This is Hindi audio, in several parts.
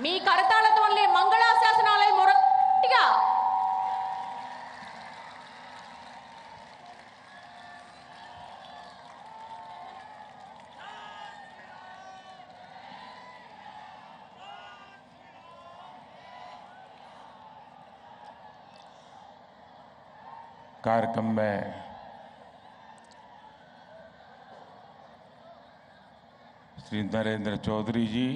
మీ కరతాళతో మంగళాశాసనాలయ మొరటిగా कार्यक्रम में श्री नरेंद्र चौधरी जी,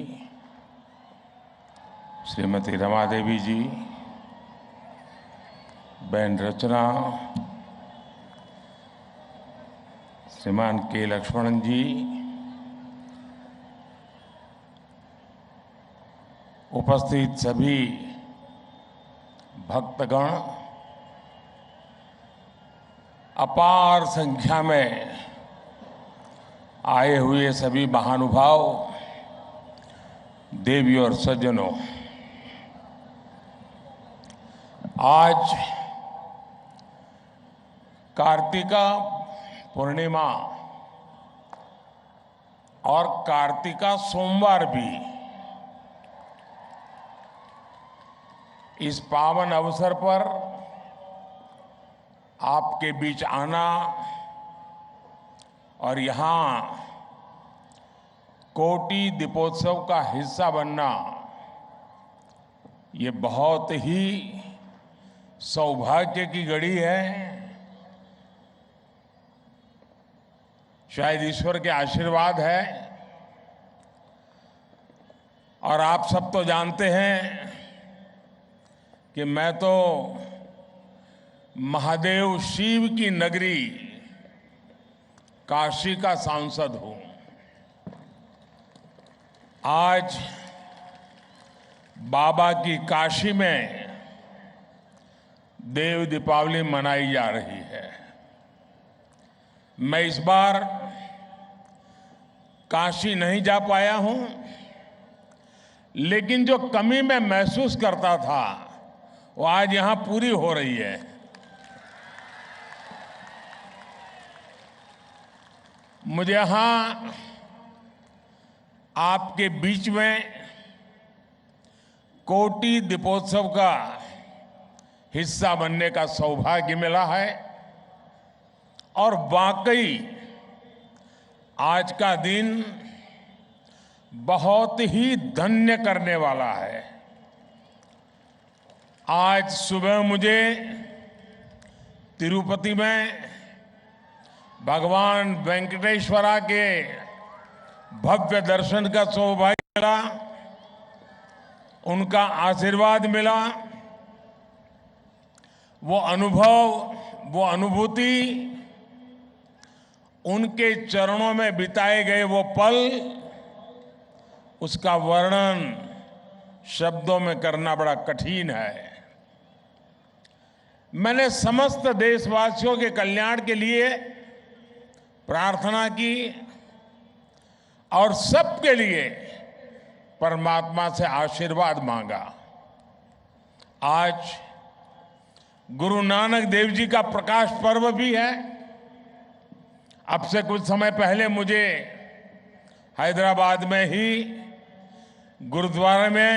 श्रीमती रमा देवी जी, बहन रचना, श्रीमान के लक्ष्मणन जी, उपस्थित सभी भक्तगण, अपार संख्या में आए हुए सभी महानुभाव, देवी और सज्जनों, आज कार्तिका पूर्णिमा और कार्तिका सोमवार भी इस पावन अवसर पर आपके बीच आना और यहाँ कोटि दीपोत्सव का हिस्सा बनना, ये बहुत ही सौभाग्य की घड़ी है। शायद ईश्वर के आशीर्वाद है। और आप सब तो जानते हैं कि मैं तो महादेव शिव की नगरी काशी का सांसद हूं। आज बाबा की काशी में देव दीपावली मनाई जा रही है। मैं इस बार काशी नहीं जा पाया हूं, लेकिन जो कमी मैं महसूस करता था वो आज यहां पूरी हो रही है। मुझे यहां आपके बीच में कोटि दीपोत्सव का हिस्सा बनने का सौभाग्य मिला है और वाकई आज का दिन बहुत ही धन्य करने वाला है। आज सुबह मुझे तिरुपति में भगवान वेंकटेश्वरा के भव्य दर्शन का सौभाग्य मिला, उनका आशीर्वाद मिला। वो अनुभव, वो अनुभूति, उनके चरणों में बिताए गए वो पल, उसका वर्णन शब्दों में करना बड़ा कठिन है। मैंने समस्त देशवासियों के कल्याण के लिए प्रार्थना की और सबके लिए परमात्मा से आशीर्वाद मांगा। आज गुरु नानक देव जी का प्रकाश पर्व भी है। अब से कुछ समय पहले मुझे हैदराबाद में ही गुरुद्वारे में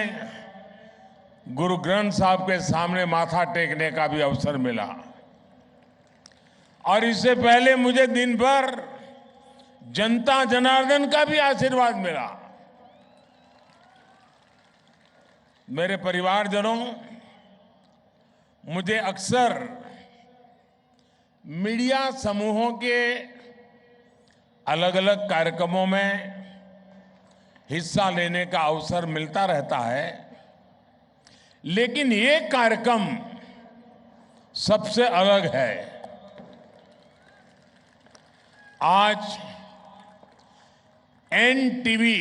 गुरु ग्रंथ साहब के सामने माथा टेकने का भी अवसर मिला और इससे पहले मुझे दिन भर जनता जनार्दन का भी आशीर्वाद मिला। मेरे परिवारजनों, मुझे अक्सर मीडिया समूहों के अलग अलग कार्यक्रमों में हिस्सा लेने का अवसर मिलता रहता है, लेकिन ये कार्यक्रम सबसे अलग है। आज एनटीवी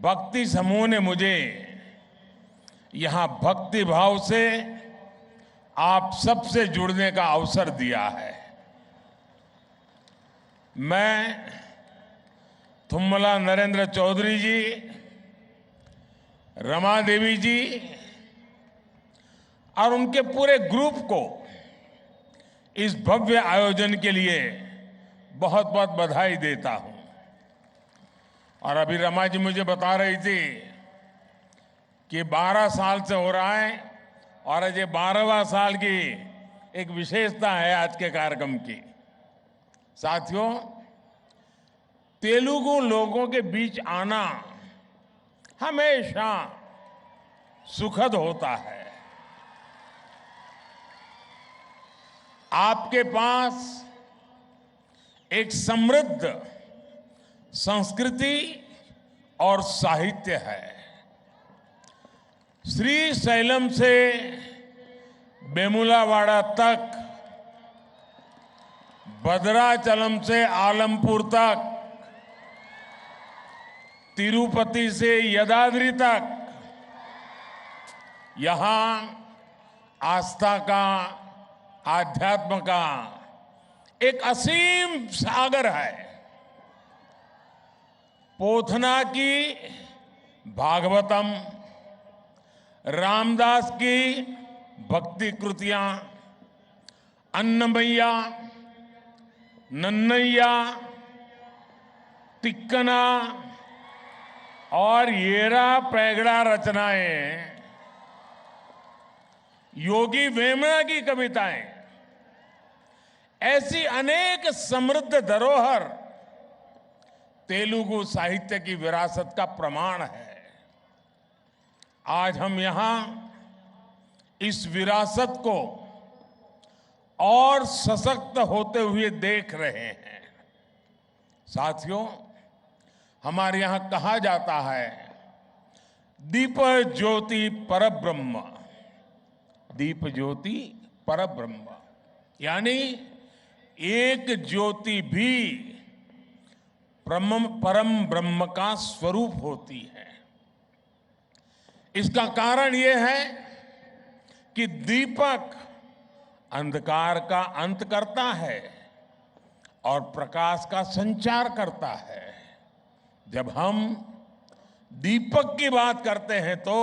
भक्ति समूह ने मुझे यहां भक्ति भाव से आप सबसे जुड़ने का अवसर दिया है। मैं थुम्मला नरेंद्र चौधरी जी, रमा देवी जी और उनके पूरे ग्रुप को इस भव्य आयोजन के लिए बहुत बहुत बधाई देता हूं। और अभी रमा जी मुझे बता रही थी कि 12 साल से हो रहा है और आज ये 12वां साल की एक विशेषता है आज के कार्यक्रम की। साथियों, तेलुगु लोगों के बीच आना हमेशा सुखद होता है। आपके पास एक समृद्ध संस्कृति और साहित्य है। श्रीशैलम से वेमुलावाड़ा तक, भद्राचलम से आलमपुर तक, तिरुपति से यदाद्रि तक, यहां आस्था का, आध्यात्म का एक असीम सागर है। पोथना की भागवतम, रामदास की भक्ति कृतियां, अन्नमैया, नन्नैया, तिक्कना और येरा पैगड़ा रचनाएं, योगी वेमना की कविताएं, ऐसी अनेक समृद्ध धरोहर तेलुगु साहित्य की विरासत का प्रमाण है। आज हम यहां इस विरासत को और सशक्त होते हुए देख रहे हैं। साथियों, हमारे यहां कहा जाता है, दीप ज्योति परब्रह्म, दीप ज्योति परब्रह्म, यानी एक ज्योति भी परम ब्रह्म का स्वरूप होती है। इसका कारण यह है कि दीपक अंधकार का अंत करता है और प्रकाश का संचार करता है। जब हम दीपक की बात करते हैं तो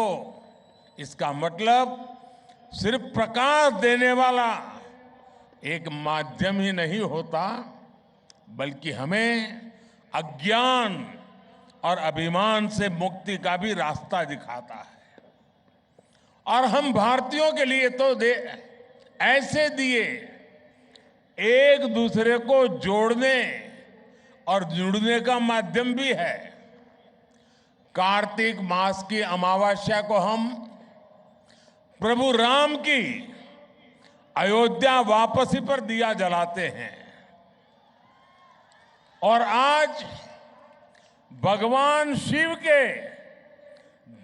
इसका मतलब सिर्फ प्रकाश देने वाला एक माध्यम ही नहीं होता, बल्कि हमें अज्ञान और अभिमान से मुक्ति का भी रास्ता दिखाता है। और हम भारतीयों के लिए तो ऐसे दिए एक दूसरे को जोड़ने और जुड़ने का माध्यम भी है। कार्तिक मास की अमावस्या को हम प्रभु राम की अयोध्या वापसी पर दिया जलाते हैं और आज भगवान शिव के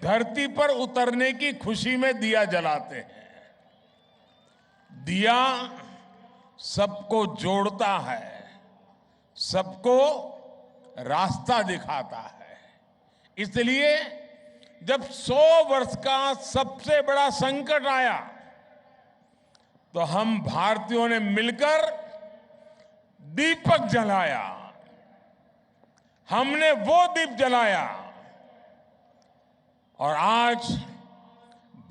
धरती पर उतरने की खुशी में दिया जलाते हैं। दिया सबको जोड़ता है, सबको रास्ता दिखाता है। इसलिए जब 100 वर्ष का सबसे बड़ा संकट आया तो हम भारतीयों ने मिलकर दीपक जलाया। हमने वो दीप जलाया और आज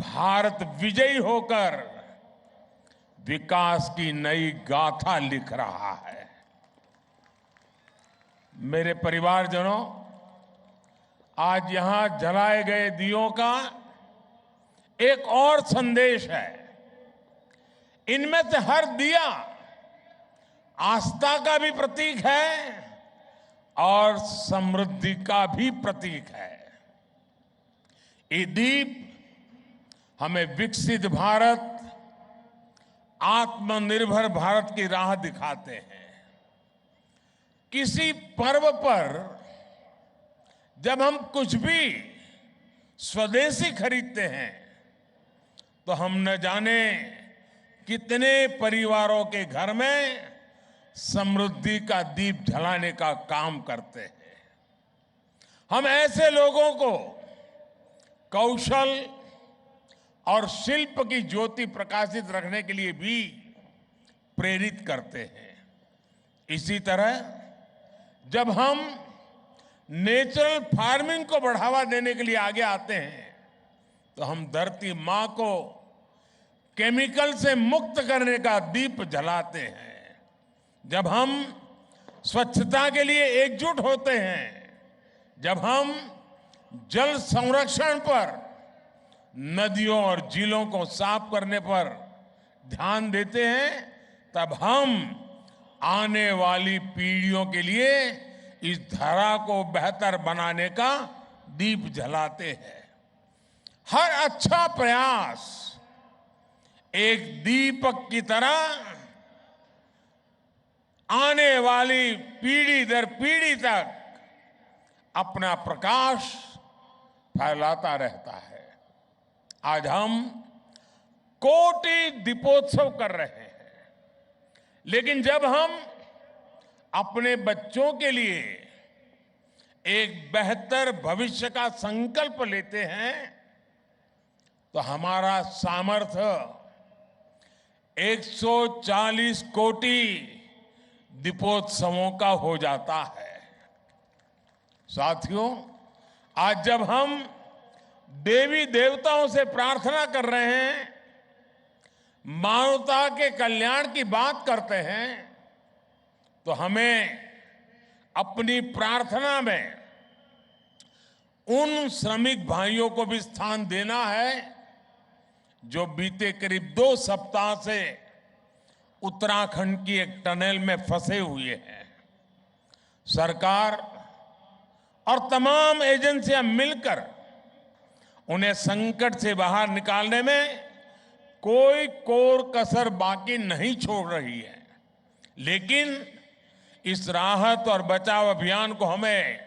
भारत विजयी होकर विकास की नई गाथा लिख रहा है। मेरे परिवारजनों, आज यहां जलाए गए दियों का एक और संदेश है। इनमें से हर दिया आस्था का भी प्रतीक है और समृद्धि का भी प्रतीक है। ये दीप हमें विकसित भारत, आत्मनिर्भर भारत की राह दिखाते हैं। किसी पर्व पर जब हम कुछ भी स्वदेशी खरीदते हैं तो हम न जाने कितने परिवारों के घर में समृद्धि का दीप जलाने का काम करते हैं। हम ऐसे लोगों को कौशल और शिल्प की ज्योति प्रकाशित रखने के लिए भी प्रेरित करते हैं। इसी तरह जब हम नेचुरल फार्मिंग को बढ़ावा देने के लिए आगे आते हैं तो हम धरती मां को केमिकल से मुक्त करने का दीप जलाते हैं। जब हम स्वच्छता के लिए एकजुट होते हैं, जब हम जल संरक्षण पर नदियों और झीलों को साफ करने पर ध्यान देते हैं, तब हम आने वाली पीढ़ियों के लिए इस धरा को बेहतर बनाने का दीप जलाते हैं। हर अच्छा प्रयास एक दीपक की तरह आने वाली पीढ़ी दर पीढ़ी तक अपना प्रकाश फैलाता रहता है। आज हम कोटि दीपोत्सव कर रहे हैं, लेकिन जब हम अपने बच्चों के लिए एक बेहतर भविष्य का संकल्प लेते हैं तो हमारा सामर्थ्य 140 कोटि दीपोत्सवों का हो जाता है। साथियों, आज जब हम देवी देवताओं से प्रार्थना कर रहे हैं, मानवता के कल्याण की बात करते हैं, तो हमें अपनी प्रार्थना में उन श्रमिक भाइयों को भी स्थान देना है जो बीते करीब 2 सप्ताह से उत्तराखंड की एक टनल में फंसे हुए हैं। सरकार और तमाम एजेंसियां मिलकर उन्हें संकट से बाहर निकालने में कोई कोर कसर बाकी नहीं छोड़ रही है, लेकिन इस राहत और बचाव अभियान को हमें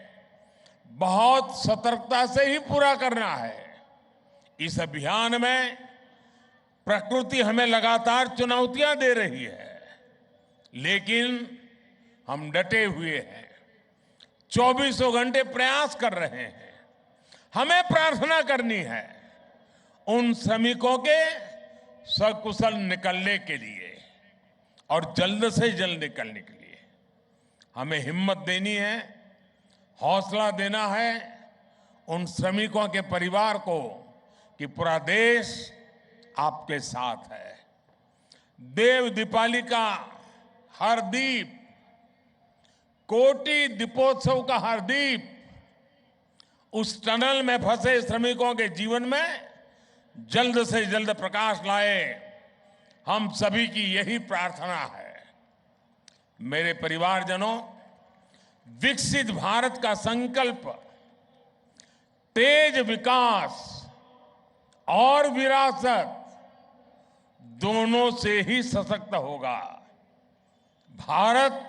बहुत सतर्कता से ही पूरा करना है। इस अभियान में प्रकृति हमें लगातार चुनौतियां दे रही है, लेकिन हम डटे हुए हैं, 24 घंटे प्रयास कर रहे हैं। हमें प्रार्थना करनी है उन श्रमिकों के सकुशल निकलने के लिए और जल्द से जल्द निकलने के लिए। हमें हिम्मत देनी है, हौसला देना है उन श्रमिकों के परिवार को कि पूरा देश आपके साथ है। देव दीपावली का हर दीप, कोटि दीपोत्सव का हर दीप उस टनल में फंसे श्रमिकों के जीवन में जल्द से जल्द प्रकाश लाए। हम सभी की यही प्रार्थना है। मेरे परिवारजनों, विकसित भारत का संकल्प तेज विकास और विरासत दोनों से ही सशक्त होगा। भारत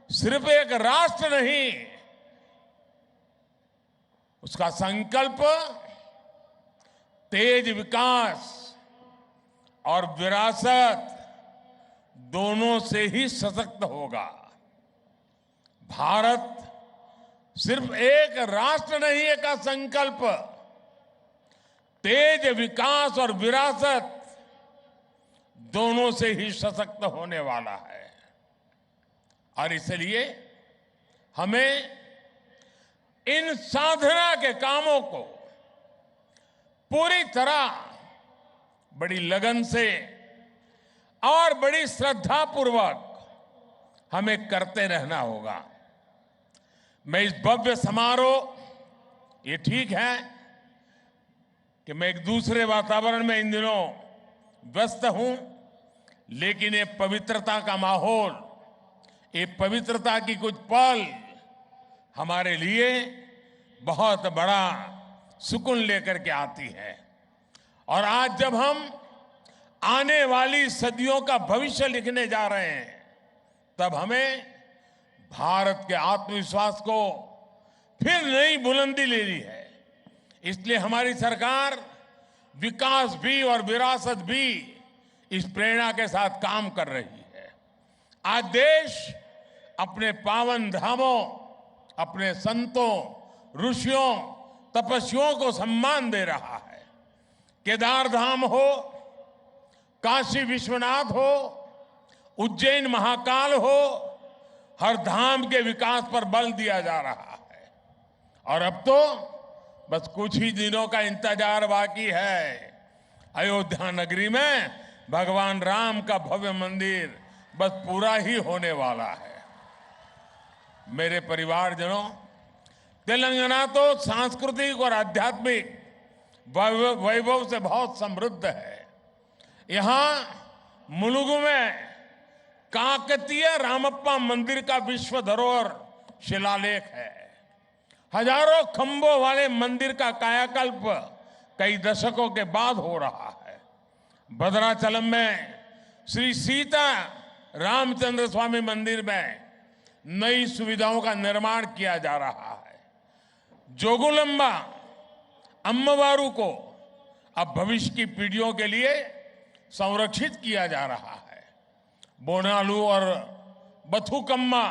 सिर्फ एक राष्ट्र नहीं, उसका संकल्प तेज विकास और विरासत दोनों से ही सशक्त होगा। भारत सिर्फ एक राष्ट्र नहीं है का संकल्प तेज विकास और विरासत दोनों से ही सशक्त होने वाला है। और इसलिए हमें इन साधना के कामों को पूरी तरह बड़ी लगन से और बड़ी श्रद्धापूर्वक हमें करते रहना होगा। मैं इस भव्य समारोह, ये ठीक है कि मैं एक दूसरे वातावरण में इन दिनों व्यस्त हूं, लेकिन ये पवित्रता का माहौल, ये पवित्रता की कुछ पल हमारे लिए बहुत बड़ा सुकून लेकर के आती है। और आज जब हम आने वाली सदियों का भविष्य लिखने जा रहे हैं, तब हमें भारत के आत्मविश्वास को फिर नई बुलंदी लेनी है। इसलिए हमारी सरकार विकास भी और विरासत भी इस प्रेरणा के साथ काम कर रही है। आज देश अपने पावन धामों, अपने संतों, ऋषियों, तपस्वियों को सम्मान दे रहा है। केदार धाम हो, काशी विश्वनाथ हो, उज्जैन महाकाल हो, हर धाम के विकास पर बल दिया जा रहा है। और अब तो बस कुछ ही दिनों का इंतजार बाकी है। अयोध्या नगरी में भगवान राम का भव्य मंदिर बस पूरा ही होने वाला है। मेरे परिवारजनों, तेलंगाना तो सांस्कृतिक और आध्यात्मिक वैभव से बहुत समृद्ध है। यहां मुलुगु में काकतीय रामप्पा मंदिर का विश्व धरोहर शिलालेख है। हजारों खंभों वाले मंदिर का कायाकल्प कई दशकों के बाद हो रहा है। भद्राचलम में श्री सीता रामचंद्र स्वामी मंदिर में नई सुविधाओं का निर्माण किया जा रहा है। जोगुलंबा अम्मवारू को अब भविष्य की पीढ़ियों के लिए संरक्षित किया जा रहा है। बोनालू और बथुकम्मा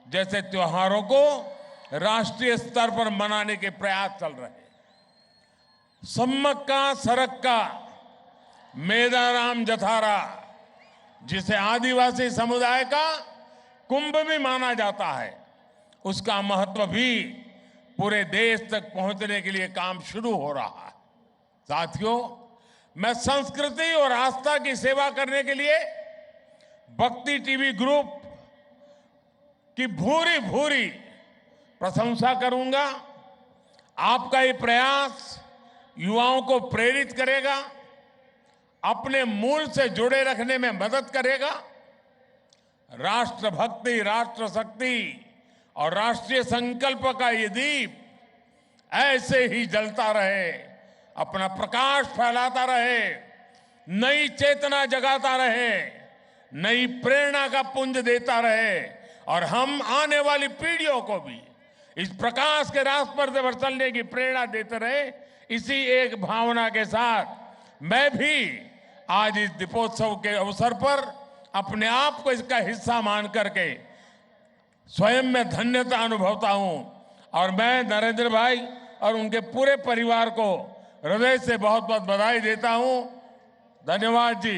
जैसे त्योहारों को राष्ट्रीय स्तर पर मनाने के प्रयास चल रहे हैं। सम्मक्का सरक्का मेदाराम जथारा, जिसे आदिवासी समुदाय का कुंभ भी माना जाता है, उसका महत्व भी पूरे देश तक पहुंचने के लिए काम शुरू हो रहा है। साथियों, मैं संस्कृति और आस्था की सेवा करने के लिए भक्ति टीवी ग्रुप की भूरी भूरी प्रशंसा करूंगा। आपका ये प्रयास युवाओं को प्रेरित करेगा, अपने मूल से जुड़े रखने में मदद करेगा। राष्ट्रभक्ति, राष्ट्रशक्ति और राष्ट्रीय संकल्प का ये दीप ऐसे ही जलता रहे, अपना प्रकाश फैलाता रहे, नई चेतना जगाता रहे, नई प्रेरणा का पुंज देता रहे और हम आने वाली पीढ़ियों को भी इस प्रकाश के रास्ते पर चलने की प्रेरणा देते रहे। इसी एक भावना के साथ मैं भी आज इस दीपोत्सव के अवसर पर अपने आप को इसका हिस्सा मान करके स्वयं में धन्यता अनुभवता हूं और मैं नरेंद्र भाई और उनके पूरे परिवार को हृदय से बहुत बहुत बधाई देता हूं। धन्यवाद जी।